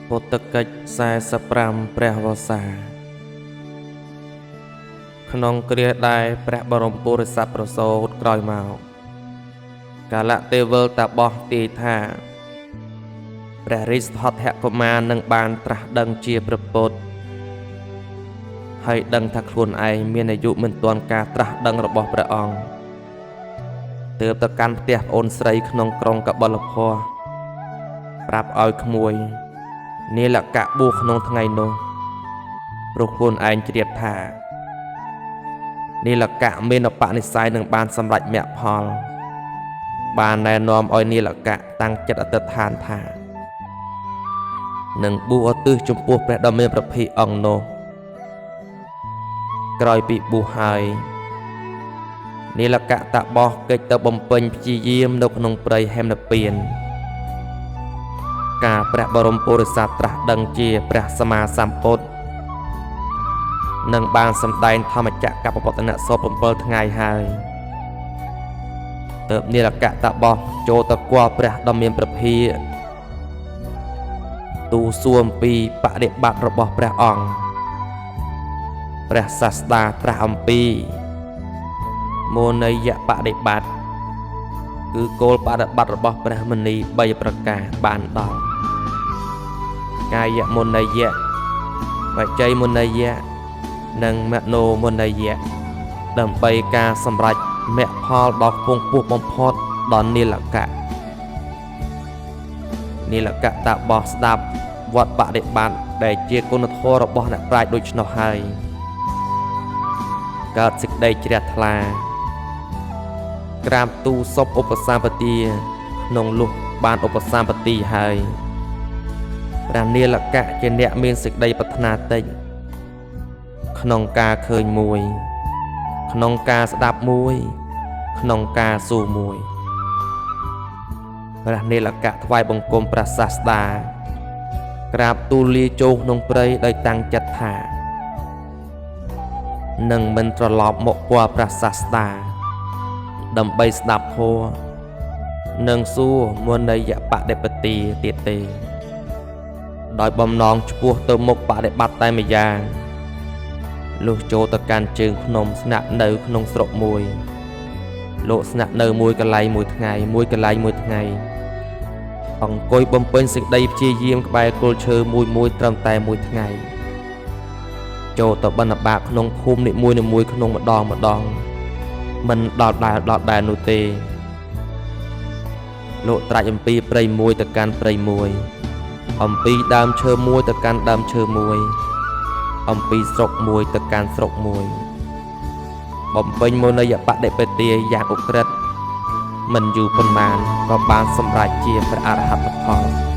ពុទ្ធកិច្ច45ព្រះវស្សាក្នុងគ្រាដែលព្រះបរមពុរិស័ទប្រសូតក្រោយមកកាលៈទេវលតាបោះទាយថាព្រះរាជស្ថតហកុមារនឹងបានត្រាស់ដឹងជាព្រះពុទ្ធហើយដឹងថាខ្លួនឯងមានអាយុមិនទាន់ការត្រាស់ដឹងរបស់ព្រះអង្គទើបទៅកាន់ផ្ទះប្អូនស្រីក្នុងក្រុងកបិលភ័រប្រាប់ឲ្យក្មួយនាលកៈបួសក្នុងថ្ងៃនោះព្រោះខ្លួនឯងជ្រាបថានាលកៈមានបនិស្ស័យនឹងបានសម្រេចមគ្គផលបានណែនាំឲ្យនាលកៈតាំងចិត្តអធិដ្ឋានថានឹងបួសឧទ្ទិសចំពោះព្រះដ៏មានព្រះភិក្ខុអង្គនោះក្រោយពីបួសហើយនាលកៈតាបោះកិច្ចទៅបំពេញព្យាយាមនៅក្នុងព្រៃហេមពៀនការព្រះបរមពុរិស័ទត្រាស់ដឹងជាព្រះសម្មាសម្ពុទ្ធនឹងបានសម្ដែងធម្មចក្រកបពតនៈសព7ថ្ងៃហើយទើបនាលកៈតាបោះចូលទៅគាល់ព្រះដ៏មានព្រះភិក្ខុទូសួរអំពីបដិបត្តិរបស់ព្រះអង្គព្រះសាស្តាត្រាស់អំពីមោនយបដិបត្តិគឺគោលបដិបត្តិរបស់ព្រះមុនី3ប្រការបានដល់កាយមនយៈវចីមនយៈនិងមនោមនយៈដើម្បីការសម្រេចមគ្គផលដ៏ខ្ពង់ខ្ពស់បំផុតដល់នាលកៈតាបោះស្ដាប់វត្តបដិបត្តិដែលជាគុណធម៌របស់អ្នកប្រាជ្ញដូច្នោះហើយកើតសេចក្តីជ្រះថ្លាក្រាបទូលសពឧបសម្បទាក្នុងលុះបានឧបសម្បទាហើយព្រះនាលកៈជាអ្នកមានសេចក្តីប្រាថ្នាតិចក្នុងការឃើញមួយក្នុងការស្ដាប់មួយក្នុងការសួរមួយព្រះនាលកៈថ្វាយបង្គំព្រះសាស្តាក្រាបទូលលាចូលក្នុងព្រៃដោយតាំងចិត្តថានឹងមិនត្រឡប់មកពាល់ព្រះសាស្តាដើម្បីស្ដាប់ធម៌និងសួរមនយបដិបទាទៀតទេដោយបំណងឆ្ពោះទៅមុខបដិបត្តិតែម្យ៉ាងលុះចូលទៅកាន់ជើងភ្នំស្នាក់នៅក្នុងស្រុកមួយលោកស្នាក់នៅមួយកន្លែងមួយថ្ងៃអង្គុយបំពេញសេចក្តីព្យាយាមក្បែរគល់ឈើមួយត្រឹមតែមួយថ្ងៃចូលទៅបិណ្ឌបាតក្នុងភូមិនីមួយក្នុងម្ដងមិនដល់ដែរនោះទេលោកត្រាច់អំពីព្រៃមួយទៅកាន់ព្រៃមួយអំពីដើមឈើមួយទៅកាន់ដើមឈើមួយអំពីស្រុកមួយទៅកាន់ស្រុកមួយបំពេញមនយបដិបទាយ៉ាងឧក្រិដ្ឋមិនយូរប៉ុន្មានក៏បានសម្រេចជាព្រះអរហន្តផល